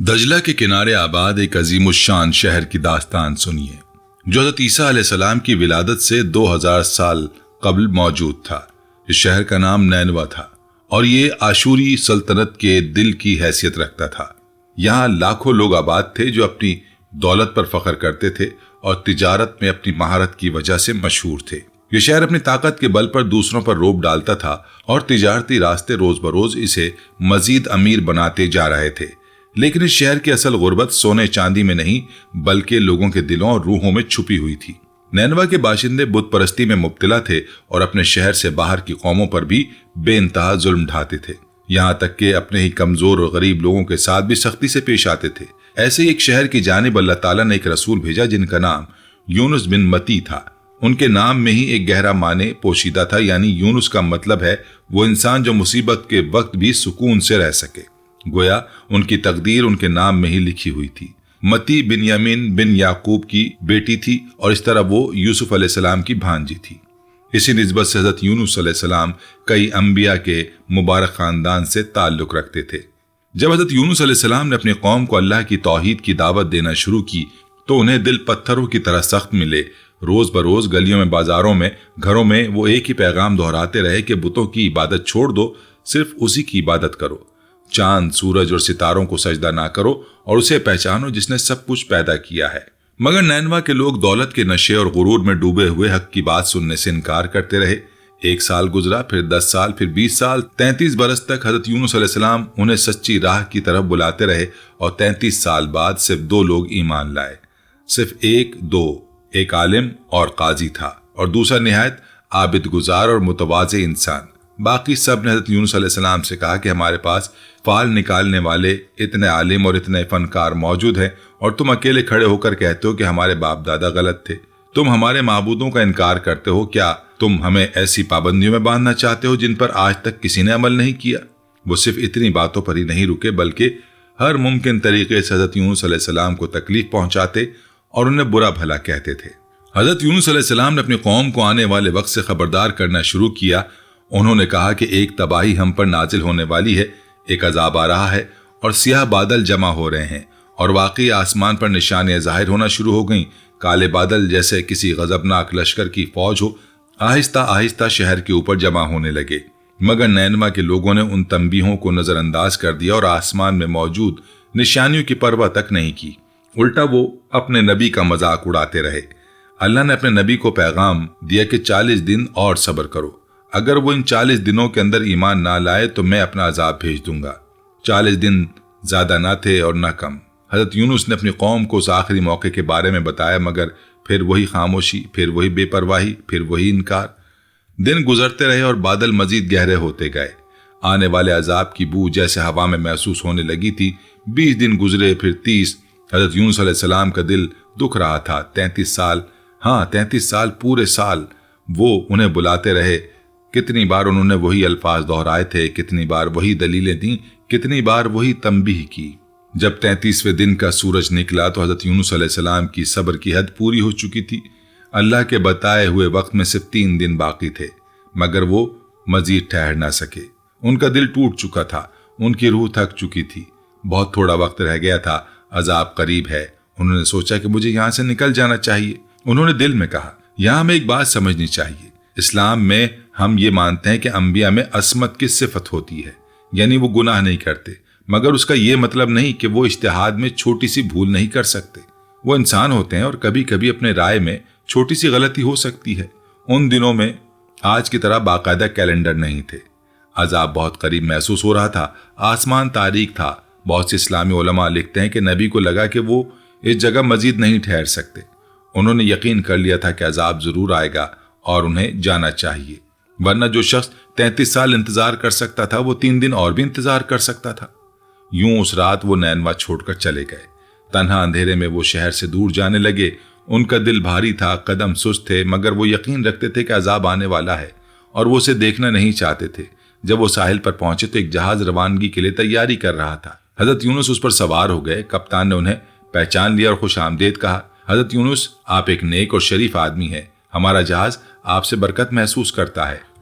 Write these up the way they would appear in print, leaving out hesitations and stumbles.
دجلہ کے کنارے آباد ایک عظیم الشان شہر کی داستان سنیے جو حضرت عیسیٰ علیہ السلام کی ولادت سے 2000 سال قبل موجود تھا۔ اس شہر کا نام نینوا تھا اور یہ آشوری سلطنت کے دل کی حیثیت رکھتا تھا۔ یہاں لاکھوں لوگ آباد تھے جو اپنی دولت پر فخر کرتے تھے اور تجارت میں اپنی مہارت کی وجہ سے مشہور تھے۔ یہ شہر اپنی طاقت کے بل پر دوسروں پر روب ڈالتا تھا اور تجارتی راستے روز بروز اسے مزید امیر بناتے جا رہے تھے۔ لیکن اس شہر کی اصل غربت سونے چاندی میں نہیں بلکہ لوگوں کے دلوں اور روحوں میں چھپی ہوئی تھی۔ نینوا کے باشندے بت پرستی میں مبتلا تھے اور اپنے شہر سے باہر کی قوموں پر بھی بے انتہا ظلم ڈھاتے تھے، یہاں تک کہ اپنے ہی کمزور اور غریب لوگوں کے ساتھ بھی سختی سے پیش آتے تھے۔ ایسے ہی ایک شہر کی جانب اللہ تعالیٰ نے ایک رسول بھیجا جن کا نام یونس بن متی تھا۔ ان کے نام میں ہی ایک گہرا معنی پوشیدہ تھا، یعنی یونس کا مطلب ہے وہ انسان جو مصیبت کے وقت بھی سکون سے رہ سکے۔ گویا ان کی تقدیر ان کے نام میں ہی لکھی ہوئی تھی۔ متی بنیامین بن یعقوب کی بیٹی تھی اور اس طرح وہ یوسف علیہ السلام کی بھانجی تھی۔ اسی نسبت سے حضرت یونس علیہ السلام کئی انبیاء کے مبارک خاندان سے تعلق رکھتے تھے۔ جب حضرت یونس علیہ السلام نے اپنی قوم کو اللہ کی توحید کی دعوت دینا شروع کی تو انہیں دل پتھروں کی طرح سخت ملے۔ روز بروز گلیوں میں، بازاروں میں، گھروں میں وہ ایک ہی پیغام دہراتے رہے کہ بتوں کی عبادت چھوڑ دو، صرف اسی کی عبادت کرو۔ چاند، سورج اور ستاروں کو سجدہ نہ کرو اور اسے پہچانو جس نے سب کچھ پیدا کیا ہے۔ مگر نینوا کے لوگ دولت کے نشے اور غرور میں ڈوبے ہوئے حق کی بات سننے سے انکار کرتے رہے۔ 1 سال گزرا، پھر 10 سال، پھر 20 سال، 33 برس تک حضرت یونس علیہ السلام انہیں سچی راہ کی طرف بلاتے رہے اور 33 سال بعد صرف 2 لوگ ایمان لائے۔ صرف ایک عالم اور قاضی تھا اور دوسرا نہایت عابد گزار اور متواضع انسان۔ باقی سب نے حضرت یونس علیہ السلام سے کہا کہ ہمارے پاس فال نکالنے والے اتنے عالم اور اتنے فنکار موجود ہیں اور تم اکیلے کھڑے ہو کر کہتے ہو کہ ہمارے باپ دادا غلط تھے۔ تم ہمارے معبودوں کا انکار کرتے ہو، کیا تم ہمیں ایسی پابندیوں میں باندھنا چاہتے ہو جن پر آج تک کسی نے عمل نہیں کیا؟ وہ صرف اتنی باتوں پر ہی نہیں رکے بلکہ ہر ممکن طریقے سے حضرت یونس علیہ السلام کو تکلیف پہنچاتے اور انہیں برا بھلا کہتے تھے۔ حضرت یونس علیہ السلام نے اپنی قوم کو آنے والے وقت سے خبردار کرنا شروع کیا۔ انہوں نے کہا کہ ایک تباہی ہم پر نازل ہونے والی ہے، ایک عذاب آ رہا ہے اور سیاہ بادل جمع ہو رہے ہیں اور واقعی آسمان پر نشانیاں ظاہر ہونا شروع ہو گئیں۔ کالے بادل جیسے کسی غضبناک لشکر کی فوج ہو آہستہ آہستہ شہر کے اوپر جمع ہونے لگے۔ مگر نینوا کے لوگوں نے ان تنبیہوں کو نظر انداز کر دیا اور آسمان میں موجود نشانیوں کی پرواہ تک نہیں کی، الٹا وہ اپنے نبی کا مذاق اڑاتے رہے۔ اللہ نے اپنے نبی کو پیغام دیا کہ 40 دن اور صبر کرو، اگر وہ ان 40 دنوں کے اندر ایمان نہ لائے تو میں اپنا عذاب بھیج دوں گا۔ 40 دن زیادہ نہ تھے اور نہ کم۔ حضرت یونس نے اپنی قوم کو اس آخری موقع کے بارے میں بتایا، مگر پھر وہی خاموشی، پھر وہی بے پرواہی، پھر وہی انکار۔ دن گزرتے رہے اور بادل مزید گہرے ہوتے گئے۔ آنے والے عذاب کی بو جیسے ہوا میں محسوس ہونے لگی تھی۔ 20 دن گزرے، پھر 30۔ حضرت یونس علیہ السلام کا دل دکھ رہا تھا۔ 33 سال پورے سال وہ انہیں بلاتے رہے۔ کتنی بار انہوں نے وہی الفاظ دہرائے تھے، کتنی بار وہی دلیلیں دیں، کتنی بار وہی تنبیہ کی۔ جب 33ویں دن کا سورج نکلا تو حضرت یونس علیہ السلام کی صبر کی حد پوری ہو چکی تھی۔ اللہ کے بتائے ہوئے وقت میں صرف 3 دن باقی تھے، مگر وہ مزید ٹھہر نہ سکے۔ ان کا دل ٹوٹ چکا تھا، ان کی روح تھک چکی تھی۔ بہت تھوڑا وقت رہ گیا تھا، عذاب قریب ہے۔ انہوں نے سوچا کہ مجھے یہاں سے نکل جانا چاہیے۔ انہوں نے دل میں کہا، یہاں ہمیں ایک بات سمجھنی چاہیے۔ اسلام میں ہم یہ مانتے ہیں کہ انبیاء میں عصمت کی صفت ہوتی ہے، یعنی وہ گناہ نہیں کرتے، مگر اس کا یہ مطلب نہیں کہ وہ اجتہاد میں چھوٹی سی بھول نہیں کر سکتے۔ وہ انسان ہوتے ہیں اور کبھی کبھی اپنے رائے میں چھوٹی سی غلطی ہو سکتی ہے۔ ان دنوں میں آج کی طرح باقاعدہ کیلنڈر نہیں تھے۔ عذاب بہت قریب محسوس ہو رہا تھا، آسمان تاریک تھا۔ بہت سے اسلامی علماء لکھتے ہیں کہ نبی کو لگا کہ وہ اس جگہ مزید نہیں ٹھہر سکتے۔ انہوں نے یقین کر لیا تھا کہ عذاب ضرور آئے گا اور انہیں جانا چاہیے، ورنہ جو شخص 33 سال انتظار کر سکتا تھا وہ 3 دن اور بھی انتظار کر سکتا تھا۔ یوں اس رات وہ نینوا چھوڑ کر چلے گئے۔ تنہا اندھیرے میں وہ شہر سے دور جانے لگے۔ ان کا دل بھاری تھا، قدم سست تھے، مگر وہ یقین رکھتے تھے کہ عذاب آنے والا ہے اور وہ اسے دیکھنا نہیں چاہتے تھے۔ جب وہ ساحل پر پہنچے تو ایک جہاز روانگی کے لیے تیاری کر رہا تھا۔ حضرت یونس اس پر سوار ہو گئے۔ کپتان نے انہیں پہچان لیا اور خوش آمدید کہا، حضرت یونس، آپ ایک نیک اور شریف آدمی ہیں، ہمارا جہاز آپ سے برکت محسوس کرتا ہے۔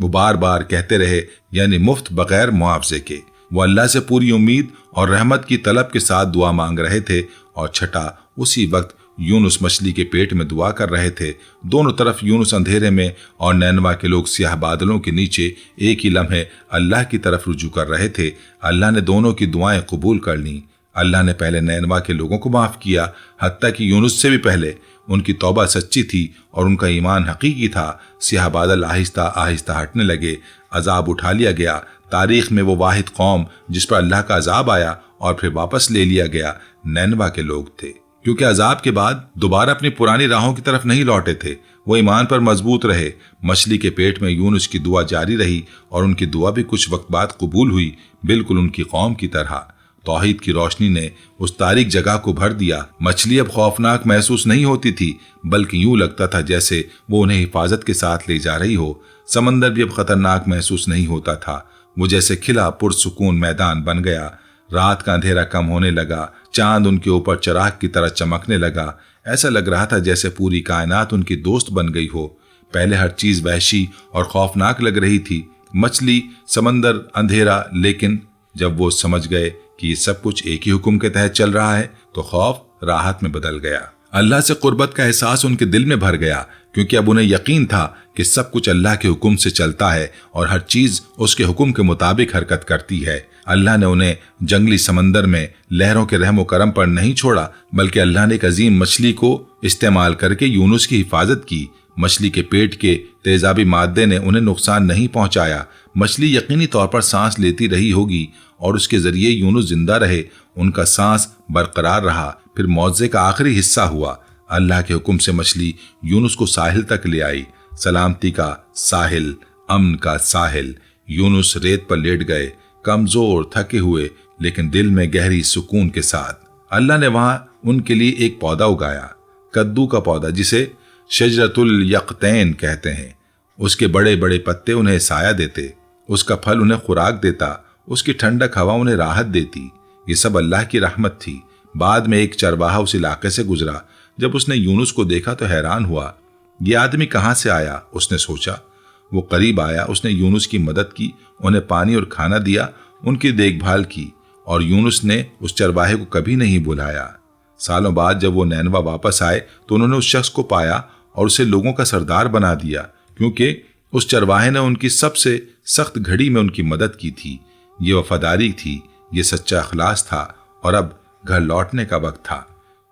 وہ بار بار کہتے رہے، یعنی مفت بغیر معاوضے کے۔ وہ اللہ سے پوری امید اور رحمت کی طلب کے ساتھ دعا مانگ رہے تھے، اور چھٹا اسی وقت یونس مچھلی کے پیٹ میں دعا کر رہے تھے۔ دونوں طرف یونس اندھیرے میں اور نینوا کے لوگ سیاہ بادلوں کے نیچے ایک ہی لمحے اللہ کی طرف رجوع کر رہے تھے۔ اللہ نے دونوں کی دعائیں قبول کر لیں۔ اللہ نے پہلے نینوا کے لوگوں کو معاف کیا، حتیٰ کہ یونس سے بھی پہلے۔ ان کی توبہ سچی تھی اور ان کا ایمان حقیقی تھا۔ سیاہ بادل آہستہ آہستہ ہٹنے لگے، عذاب اٹھا لیا گیا۔ تاریخ میں وہ واحد قوم جس پر اللہ کا عذاب آیا اور پھر واپس لے لیا گیا نینوا کے لوگ تھے، کیونکہ عذاب کے بعد دوبارہ اپنی پرانی راہوں کی طرف نہیں لوٹے تھے۔ وہ ایمان پر مضبوط رہے۔ مچھلی کے پیٹ میں یونس کی دعا جاری رہی، اور ان کی دعا بھی کچھ وقت بعد قبول ہوئی، بالکل ان کی قوم کی طرح۔ توحید کی روشنی نے اس تاریک جگہ کو بھر دیا۔ مچھلی اب خوفناک محسوس نہیں ہوتی تھی، بلکہ یوں لگتا تھا جیسے وہ انہیں حفاظت کے ساتھ لے جا رہی ہو۔ سمندر بھی اب خطرناک محسوس نہیں ہوتا تھا، وہ جیسے کھلا پرسکون میدان بن گیا۔ رات کا اندھیرا کم ہونے لگا، چاند ان کے اوپر چراغ کی طرح چمکنے لگا۔ ایسا لگ رہا تھا جیسے پوری کائنات ان کی دوست بن گئی ہو۔ پہلے ہر چیز وحشی اور خوفناک لگ رہی تھی، مچھلی، سمندر، اندھیرا، لیکن جب وہ سمجھ گئے کہ یہ سب کچھ ایک ہی حکم کے تحت چل رہا ہے تو خوف راحت میں بدل گیا۔ اللہ سے قربت کا احساس ان کے دل میں بھر گیا، کیونکہ اب انہیں یقین تھا کہ سب کچھ اللہ کے حکم سے چلتا ہے اور ہر چیز اس کے حکم کے مطابق حرکت کرتی ہے۔ اللہ نے انہیں جنگلی سمندر میں لہروں کے رحم و کرم پر نہیں چھوڑا، بلکہ اللہ نے ایک عظیم مچھلی کو استعمال کر کے یونس کی حفاظت کی۔ مچھلی کے پیٹ کے تیزابی مادے نے انہیں نقصان نہیں پہنچایا۔ مچھلی یقینی طور پر سانس لیتی رہی ہوگی اور اس کے ذریعے یونس زندہ رہے۔ ان کا سانس برقرار رہا۔ پھر معجزے کا آخری حصہ ہوا۔ اللہ کے حکم سے مچھلی یونس کو ساحل تک لے آئی۔ سلامتی کا ساحل، امن کا ساحل۔ یونس ریت پر لیٹ گئے، کمزور، تھکے ہوئے، لیکن دل میں گہری سکون کے ساتھ۔ اللہ نے وہاں ان کے لیے ایک پودا اگایا، کدو کا پودا، جسے شجرۃ الیقطین کہتے ہیں۔ اس کے بڑے بڑے پتے انہیں سایہ دیتے، اس کا پھل انہیں خوراک دیتا، اس کی ٹھنڈک ہوا انہیں راحت دیتی۔ یہ سب اللہ کی رحمت تھی۔ بعد میں ایک چرواہا اس علاقے سے گزرا۔ جب اس نے یونس کو دیکھا تو حیران ہوا، یہ آدمی کہاں سے آیا؟ اس نے سوچا۔ وہ قریب آیا، اس نے یونس کی مدد کی، انہیں پانی اور کھانا دیا، ان کی دیکھ بھال کی، اور یونس نے اس چرواہے کو کبھی نہیں بلایا۔ سالوں بعد جب وہ نینوا واپس آئے تو انہوں نے اس شخص کو پایا اور اسے لوگوں کا سردار بنا دیا، کیونکہ اس چرواہے نے ان کی سب سے سخت گھڑی میں ان کی مدد کی تھی۔ یہ وفاداری تھی، یہ سچا اخلاص تھا، اور اب گھر لوٹنے کا وقت تھا۔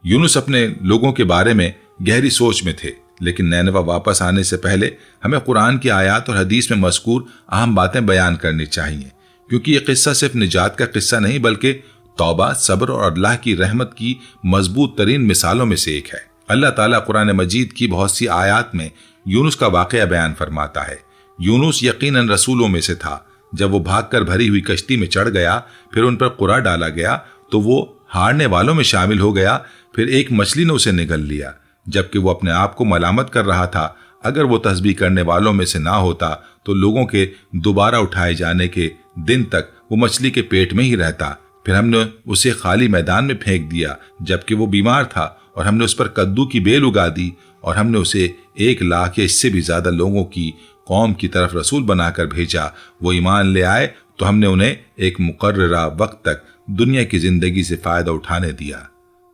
یونس اپنے لوگوں کے بارے میں گہری سوچ میں تھے، لیکن نینوا واپس آنے سے پہلے ہمیں قرآن کی آیات اور حدیث میں مذکور اہم باتیں بیان کرنی چاہیے، کیونکہ یہ قصہ صرف نجات کا قصہ نہیں، بلکہ توبہ، صبر اور اللہ کی رحمت کی مضبوط ترین مثالوں میں سے ایک ہے۔ اللہ تعالیٰ قرآن مجید کی بہت سی آیات میں یونس کا واقعہ بیان فرماتا ہے۔ یونس یقیناً رسولوں میں سے تھا۔ جب وہ بھاگ کر بھری ہوئی کشتی میں چڑھ گیا، پھر ان پر قرآ ڈالا گیا تو وہ ہارنے والوں میں شامل ہو گیا۔ پھر ایک مچھلی نے اسے نگل لیا، جبکہ وہ اپنے آپ کو ملامت کر رہا تھا۔ اگر وہ تسبیح کرنے والوں میں سے نہ ہوتا تو لوگوں کے دوبارہ اٹھائے جانے کے دن تک وہ مچھلی کے پیٹ میں ہی رہتا۔ پھر ہم نے اسے خالی میدان میں پھینک دیا جبکہ وہ بیمار تھا، اور ہم نے اس پر کدو کی بیل اگا دی، اور ہم نے اسے 1,00,000 یا اس سے بھی زیادہ لوگوں کی قوم کی طرف رسول بنا کر بھیجا۔ وہ ایمان لے آئے تو ہم نے انہیں ایک مقررہ وقت تک دنیا کی زندگی سے فائدہ اٹھانے دیا۔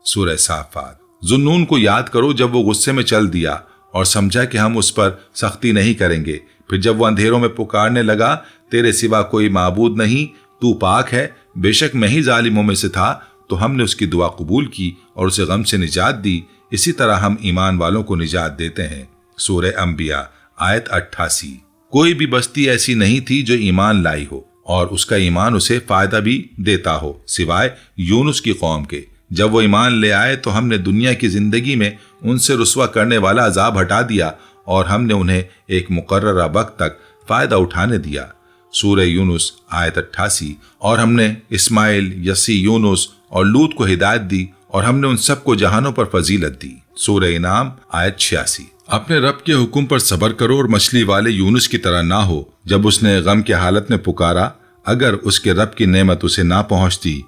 سورہ صافات۔ ذوالنون کو یاد کرو جب وہ غصے میں چل دیا اور سمجھا کہ ہم اس پر سختی نہیں کریں گے۔ پھر جب وہ اندھیروں میں پکارنے لگا، تیرے سوا کوئی معبود نہیں، تو پاک ہے، بے شک میں ہی ظالموں میں سے تھا، تو ہم نے اس کی دعا قبول کی اور اسے غم سے نجات دی۔ اسی طرح ہم ایمان والوں کو نجات دیتے ہیں۔ سورہ انبیاء آیت 88۔ کوئی بھی بستی ایسی نہیں تھی جو ایمان لائی ہو اور اس کا ایمان اسے فائدہ بھی دیتا ہو، سوائے یونس کی قوم کے۔ جب وہ ایمان لے آئے تو ہم نے دنیا کی زندگی میں ان سے رسوا کرنے والا عذاب ہٹا دیا، اور ہم نے انہیں ایک مقررہ وقت تک فائدہ اٹھانے دیا۔ سورہ یونس آیت 88۔ اور ہم نے اسماعیل، یسی، یونس اور لوط کو ہدایت دی، اور ہم نے ان سب کو جہانوں پر فضیلت دی۔ سورہ انعام آیت 86۔ اپنے رب کے حکم پر صبر کرو اور مچھلی والے یونس کی طرح نہ ہو، جب اس نے غم کی حالت میں پکارا۔ اگر اس کے رب کی نعمت اسے نہ پہنچتی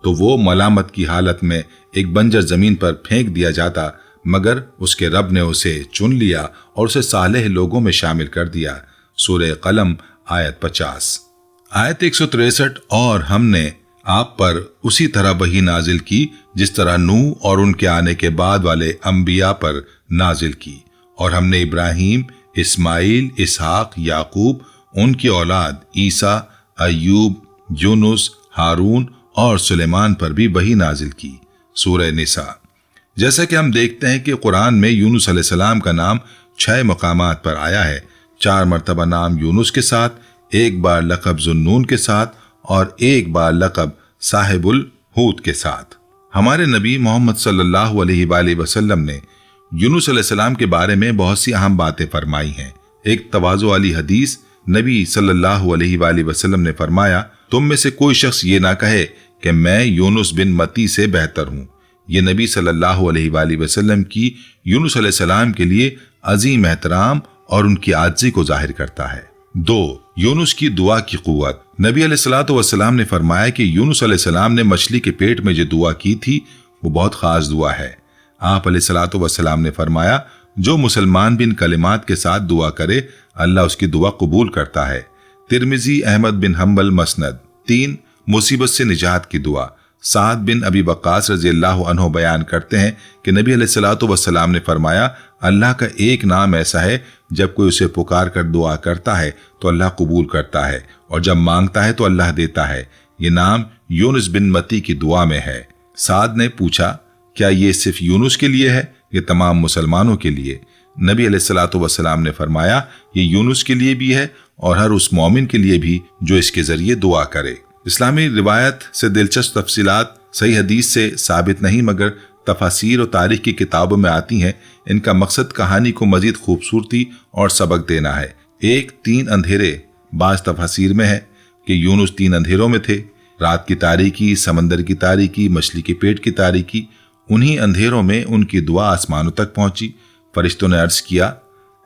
تو وہ ملامت کی حالت میں ایک بنجر زمین پر پھینک دیا جاتا، مگر اس کے رب نے اسے چن لیا اور اسے صالح لوگوں میں شامل کر دیا۔ سورہ قلم آیت 50۔ آیت 163، اور ہم نے آپ پر اسی طرح وحی نازل کی جس طرح نوح اور ان کے آنے کے بعد والے انبیاء پر نازل کی، اور ہم نے ابراہیم، اسماعیل، اسحاق، یعقوب، ان کی اولاد عیسیٰ، ایوب، یونس، ہارون اور سلیمان پر بھی وحی نازل کی۔ سورہ نساء۔ جیسا کہ ہم دیکھتے ہیں کہ قرآن میں یونس علیہ السلام کا نام 6 مقامات پر آیا ہے، 4 مرتبہ نام یونس کے ساتھ، 1 بار لقب ذوالنون کے ساتھ اور 1 بار لقب صاحب الحوت کے ساتھ۔ ہمارے نبی محمد صلی اللہ علیہ وآلہ وسلم نے یونس علیہ السلام کے بارے میں بہت سی اہم باتیں فرمائی ہیں۔ ایک تواضع والی حدیث، نبی صلی اللہ علیہ وآلہ وسلم نے فرمایا، تم میں سے کوئی شخص یہ نہ کہے کہ میں یونس بن متی سے بہتر ہوں۔ یہ نبی صلی اللہ علیہ وآلہ وسلم کی یونس علیہ السلام کے لیے عظیم احترام اور ان کی عاجزی کو ظاہر کرتا ہے۔ 2، یونس کی دعا کی قوت۔ نبی علیہ الصلوۃ والسلام نے فرمایا کہ یونس علیہ السلام نے مچھلی کے پیٹ میں جو دعا کی تھی وہ بہت خاص دعا ہے۔ آپ علیہ الصلوۃ والسلام نے فرمایا، جو مسلمان بھی ان کلمات کے ساتھ دعا کرے اللہ اس کی دعا قبول کرتا ہے۔ ترمذی، احمد بن حنبل، مسند۔ 3، مصیبت سے نجات کی دعا۔ سعد بن ابی وقاص رضی اللہ عنہ بیان کرتے ہیں کہ نبی علیہ الصلوۃ والسلام نے فرمایا، اللہ کا ایک نام ایسا ہے جب کوئی اسے پکار کر دعا کرتا ہے تو اللہ قبول کرتا ہے، اور جب مانگتا ہے تو اللہ دیتا ہے۔ یہ نام یونس بن متی کی دعا میں ہے۔ سعد نے پوچھا، کیا یہ صرف یونس کے لیے ہے؟ یہ تمام مسلمانوں کے لیے؟ نبی علیہ الصلوۃ والسلام نے فرمایا، یہ یونس کے لیے بھی ہے اور ہر اس مومن کے لیے بھی جو اس کے ذریعے دعا کرے۔ اسلامی روایت سے دلچسپ تفصیلات صحیح حدیث سے ثابت نہیں مگر تفاسیر و تاریخ کی کتابوں میں آتی ہیں۔ ان کا مقصد کہانی کو مزید خوبصورتی اور سبق دینا ہے۔ 1، 3 اندھیرے۔ بعض تفاسیر میں ہے کہ یونس 3 اندھیروں میں تھے، رات کی تاریکی، سمندر کی تاریکی، مچھلی کے پیٹ کی تاریکی۔ انہی اندھیروں میں ان کی دعا آسمانوں تک پہنچی۔ فرشتوں نے عرض کیا،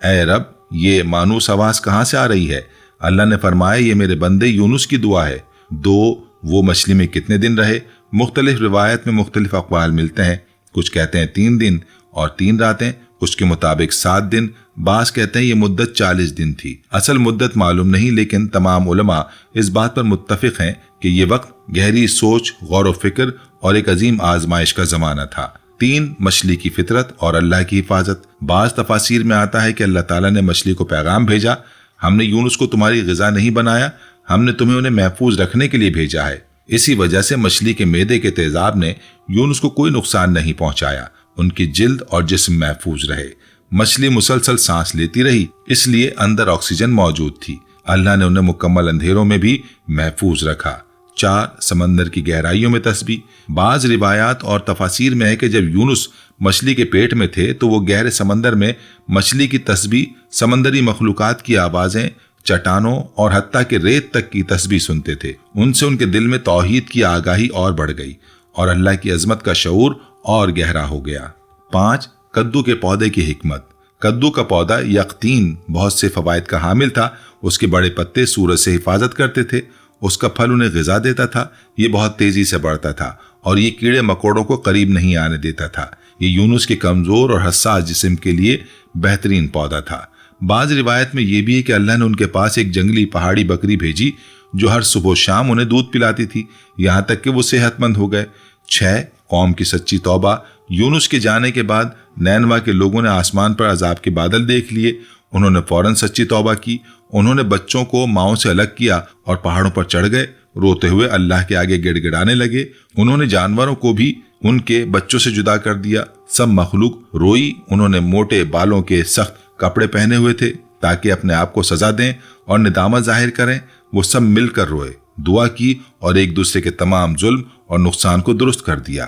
اے رب، یہ مانوس آواز کہاں سے آ رہی ہے؟ اللہ نے فرمایا، یہ میرے بندے یونس کی دعا ہے۔ 2، وہ مچھلی میں کتنے دن رہے؟ مختلف روایت میں مختلف اقوال ملتے ہیں۔ کچھ کہتے ہیں 3 دن اور 3 راتیں، کچھ کے مطابق 7 دن، بعض کہتے ہیں یہ مدت 40 دن تھی۔ اصل مدت معلوم نہیں، لیکن تمام علماء اس بات پر متفق ہیں کہ یہ وقت گہری سوچ، غور و فکر اور ایک عظیم آزمائش کا زمانہ تھا۔ 3، مچھلی کی فطرت اور اللہ کی حفاظت۔ بعض تفاسیر میں آتا ہے کہ اللہ تعالیٰ نے مچھلی کو پیغام بھیجا، ہم نے یونس کو تمہاری غذا نہیں بنایا، ہم نے تمہیں انہیں محفوظ رکھنے کے لیے بھیجا ہے۔ اسی وجہ سے مچھلی کے معدے کے تیزاب نے یونس کو کوئی نقصان نہیں پہنچایا، ان کی جلد اور جسم محفوظ رہے۔ مچھلی مسلسل سانس لیتی رہی، اس لیے اندر آکسیجن موجود تھی۔ اللہ نے انہیں مکمل اندھیروں میں بھی محفوظ رکھا۔ 4، سمندر کی گہرائیوں میں تسبیح۔ بعض روایات اور تفاسیر میں ہے کہ جب یونس مچھلی کے پیٹ میں تھے تو وہ گہرے سمندر میں مچھلی کی تسبیح، سمندری مخلوقات کی آوازیں، چٹانوں اور حتیٰ کہ ریت تک کی تسبیح سنتے تھے۔ ان سے ان کے دل میں توحید کی آگاہی اور بڑھ گئی اور اللہ کی عظمت کا شعور اور گہرا ہو گیا۔ 5، کدو کے پودے کی حکمت۔ کدو کا پودا یقطین بہت سے فوائد کا حامل تھا۔ اس کے بڑے پتے سورج سے حفاظت کرتے تھے، اس کا پھل انہیں غذا دیتا تھا، یہ بہت تیزی سے بڑھتا تھا اور یہ کیڑے مکوڑوں کو قریب نہیں آنے دیتا تھا۔ یہ یونس کے کمزور اور حساس جسم کے لیے بہترین پودا تھا۔ بعض روایت میں یہ بھی ہے کہ اللہ نے ان کے پاس ایک جنگلی پہاڑی بکری بھیجی جو ہر صبح و شام انہیں دودھ پلاتی تھی، یہاں تک کہ وہ صحت مند ہو گئے۔ 6، قوم کی سچی توبہ۔ یونس کے جانے کے بعد نینوا کے لوگوں نے آسمان پر عذاب کے بادل دیکھ لیے، انہوں نے فوراً سچی توبہ کی، انہوں نے بچوں کو ماؤں سے الگ کیا اور پہاڑوں پر چڑھ گئے، روتے ہوئے اللہ کے آگے گڑ گڑانے لگے۔ انہوں نے جانوروں کو بھی ان کے بچوں سے جدا کر دیا، سب مخلوق روئی۔ انہوں نے موٹے بالوں کے سخت کپڑے پہنے ہوئے تھے تاکہ اپنے آپ کو سزا دیں اور ندامت ظاہر کریں۔ وہ سب مل کر روئے، دعا کی اور ایک دوسرے کے تمام ظلم اور نقصان کو درست کر دیا۔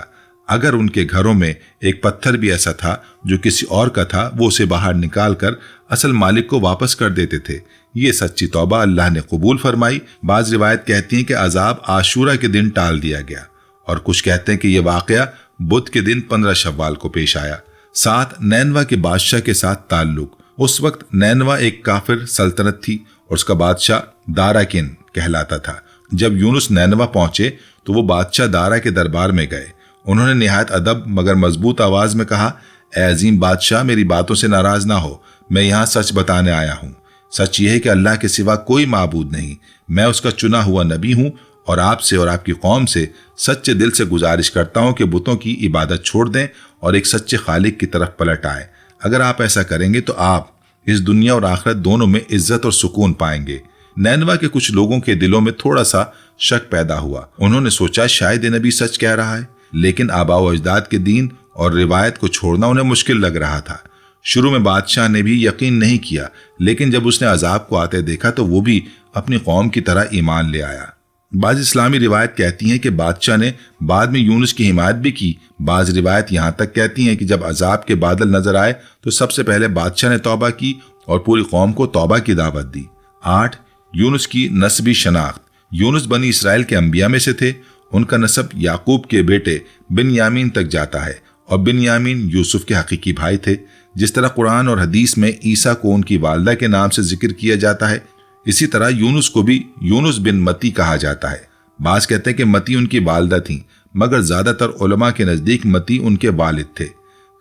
اگر ان کے گھروں میں ایک پتھر بھی ایسا تھا جو کسی اور کا تھا، وہ اسے باہر نکال کر اصل مالک کو واپس کر دیتے تھے۔ یہ سچی توبہ اللہ نے قبول فرمائی۔ بعض روایت کہتی ہیں کہ عذاب عاشورہ کے دن ٹال دیا گیا، اور کچھ کہتے ہیں کہ یہ واقعہ بدھ کے دن 15 شوال کو پیش آیا۔ 7، نینوا کے بادشاہ کے ساتھ تعلق۔ اس وقت نینوا ایک کافر سلطنت تھی اور اس کا بادشاہ داراکن کہلاتا تھا۔ جب یونس نینوا پہنچے تو وہ بادشاہ دارا کے دربار میں گئے۔ انہوں نے نہایت ادب مگر مضبوط آواز میں کہا، اے عظیم بادشاہ، میری باتوں سے ناراض نہ ہو، میں یہاں سچ بتانے آیا ہوں۔ سچ یہ ہے کہ اللہ کے سوا کوئی معبود نہیں، میں اس کا چنا ہوا نبی ہوں، اور آپ سے اور آپ کی قوم سے سچے دل سے گزارش کرتا ہوں کہ بتوں کی عبادت چھوڑ دیں اور ایک سچے خالق کی طرف پلٹ آئیں۔ اگر آپ ایسا کریں گے تو آپ اس دنیا اور آخرت دونوں میں عزت اور سکون پائیں گے۔ نینوا کے کچھ لوگوں کے دلوں میں تھوڑا سا شک پیدا ہوا۔ انہوں نے سوچا شاید یہ نبی سچ کہہ رہا ہے، لیکن آباء و اجداد کے دین اور روایت کو چھوڑنا انہیں مشکل لگ رہا تھا۔ شروع میں بادشاہ نے بھی یقین نہیں کیا، لیکن جب اس نے عذاب کو آتے دیکھا تو وہ بھی اپنی قوم کی طرح ایمان لے آیا۔ بعض اسلامی روایت کہتی ہیں کہ بادشاہ نے بعد میں یونس کی حمایت بھی کی۔ بعض روایت یہاں تک کہتی ہیں کہ جب عذاب کے بادل نظر آئے تو سب سے پہلے بادشاہ نے توبہ کی اور پوری قوم کو توبہ کی دعوت دی۔ 8. یونس کی نسبی شناخت۔ یونس بنی اسرائیل کے انبیاء میں سے تھے۔ ان کا نسب یعقوب کے بیٹے بن یامین تک جاتا ہے، اور بن یامین یوسف کے حقیقی بھائی تھے۔ جس طرح قرآن اور حدیث میں عیسیٰ کو ان کی والدہ کے نام سے ذکر کیا جاتا ہے، اسی طرح یونس کو بھی یونس بن متی کہا جاتا ہے۔ بعض کہتے ہیں کہ متی ان کی والدہ تھیں، مگر زیادہ تر علماء کے نزدیک متی ان کے والد تھے۔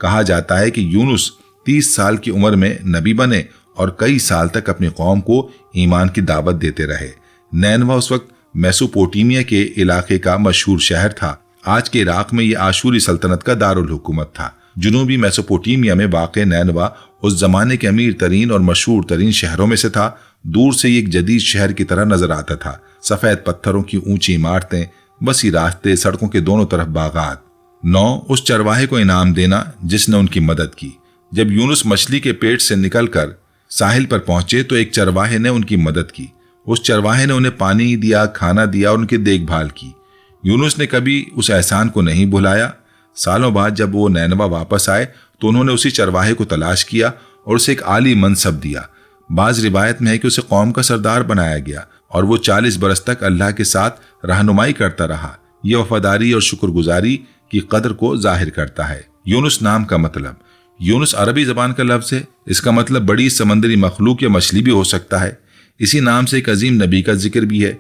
کہا جاتا ہے کہ یونس 30 سال کی عمر میں نبی بنے اور کئی سال تک اپنی قوم کو ایمان کی دعوت دیتے رہے۔ نینوا اس وقت میسوپوٹیمیا کے علاقے کا مشہور شہر تھا۔ آج کے عراق میں یہ آشوری سلطنت کا دارالحکومت تھا۔ جنوبی میسوپوٹیمیا میں واقع نینوا اس زمانے کے امیر ترین اور مشہور ترین شہروں میں سے تھا۔ دور سے یہ ایک جدید شہر کی طرح نظر آتا تھا۔ سفید پتھروں کی اونچی عمارتیں، وسیع راستے، سڑکوں کے دونوں طرف باغات۔ 9. اس چرواہے کو انعام دینا جس نے ان کی مدد کی۔ جب یونس مچھلی کے پیٹ سے نکل کر ساحل پر پہنچے تو ایک چرواہے نے ان کی مدد کی۔ اس چرواہے نے انہیں پانی دیا، کھانا دیا اور ان کی دیکھ بھال کی۔ یونس نے کبھی اس احسان کو نہیں بھلایا۔ سالوں بعد جب وہ نینوا واپس آئے تو انہوں نے اسی چرواہے کو تلاش کیا اور اسے ایک عالی منصب دیا۔ بعض روایت میں ہے کہ اسے قوم کا سردار بنایا گیا اور وہ 40 برس تک اللہ کے ساتھ رہنمائی کرتا رہا۔ یہ وفاداری اور شکر گزاری کی قدر کو ظاہر کرتا ہے۔ یونس نام کا مطلب۔ یونس عربی زبان کا لفظ ہے۔ اس کا مطلب بڑی سمندری مخلوق یا مچھلی بھی ہو سکتا ہے۔ اسی نام سے ایک عظیم نبی کا ذکر بھی ہے۔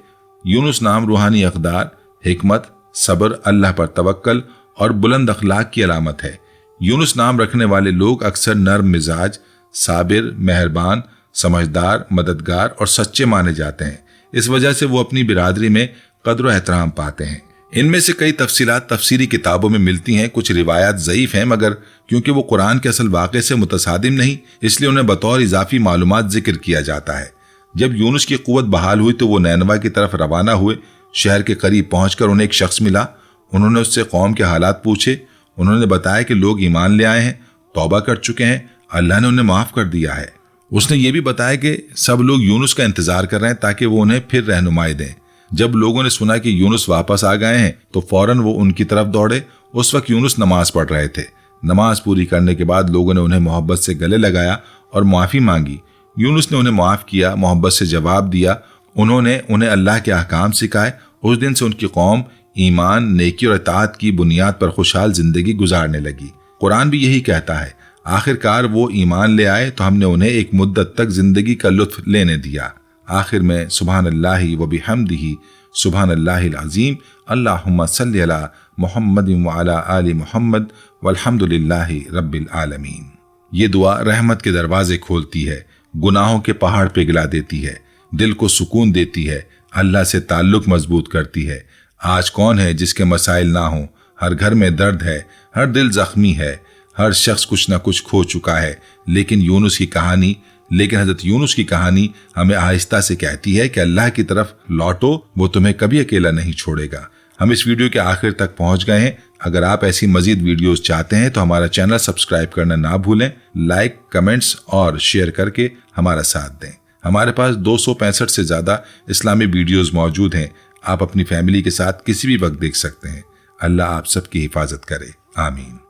یونس نام روحانی اقدار، حکمت، صبر، اللہ پر توکل اور بلند اخلاق کی علامت ہے۔ یونس نام رکھنے والے لوگ اکثر نرم مزاج، صابر، مہربان، سمجھدار، مددگار اور سچے مانے جاتے ہیں۔ اس وجہ سے وہ اپنی برادری میں قدر و احترام پاتے ہیں۔ ان میں سے کئی تفصیلات تفسیری کتابوں میں ملتی ہیں۔ کچھ روایات ضعیف ہیں، مگر کیونکہ وہ قرآن کے اصل واقعے سے متصادم نہیں، اس لیے انہیں بطور اضافی معلومات ذکر کیا جاتا ہے۔ جب یونس کی قوت بحال ہوئی تو وہ نینوا کی طرف روانہ ہوئے۔ شہر کے قریب پہنچ کر انہیں ایک شخص ملا۔ انہوں نے اس سے قوم کے حالات پوچھے۔ انہوں نے بتایا کہ لوگ ایمان لے آئے ہیں، توبہ کر چکے ہیں، اللہ نے انہیں معاف کر دیا ہے۔ اس نے یہ بھی بتایا کہ سب لوگ یونس کا انتظار کر رہے ہیں تاکہ وہ انہیں پھر رہنمائی دیں۔ جب لوگوں نے سنا کہ یونس واپس آ گئے ہیں تو فوراً وہ ان کی طرف دوڑے۔ اس وقت یونس نماز پڑھ رہے تھے۔ نماز پوری کرنے کے بعد لوگوں نے انہیں محبت سے گلے لگایا اور معافی مانگی۔ یونس نے انہیں معاف کیا، محبت سے جواب دیا۔ انہوں نے انہیں اللہ کے احکام سکھائے۔ اس دن سے ان کی قوم ایمان، نیکی اور اطاعت کی بنیاد پر خوشحال زندگی گزارنے لگی۔ قرآن بھی یہی کہتا ہے۔ آخر کار وہ ایمان لے آئے تو ہم نے انہیں ایک مدت تک زندگی کا لطف لینے دیا۔ آخر میں سبحان اللہ و بحمدہ سبحان اللہ العظیم، اللہم صلی علی محمد وعلی آل محمد والحمد للہ رب العالمین۔ یہ دعا رحمت کے دروازے کھولتی ہے، گناہوں کے پہاڑ پگھلا دیتی ہے، دل کو سکون دیتی ہے، اللہ سے تعلق مضبوط کرتی ہے۔ آج کون ہے جس کے مسائل نہ ہوں؟ ہر گھر میں درد ہے، ہر دل زخمی ہے، ہر شخص کچھ نہ کچھ کھو چکا ہے، لیکن حضرت یونس کی کہانی ہمیں آہستہ سے کہتی ہے کہ اللہ کی طرف لوٹو، وہ تمہیں کبھی اکیلا نہیں چھوڑے گا۔ ہم اس ویڈیو کے آخر تک پہنچ گئے ہیں۔ اگر آپ ایسی مزید ویڈیوز چاہتے ہیں تو ہمارا چینل سبسکرائب کرنا نہ بھولیں، لائک، کمنٹس اور شیئر کر کے ہمارا ساتھ دیں۔ ہمارے پاس 265 سے زیادہ اسلامی ویڈیوز موجود ہیں۔ آپ اپنی فیملی کے ساتھ کسی بھی وقت دیکھ سکتے ہیں۔ اللہ آپ سب کی حفاظت کرے، آمین۔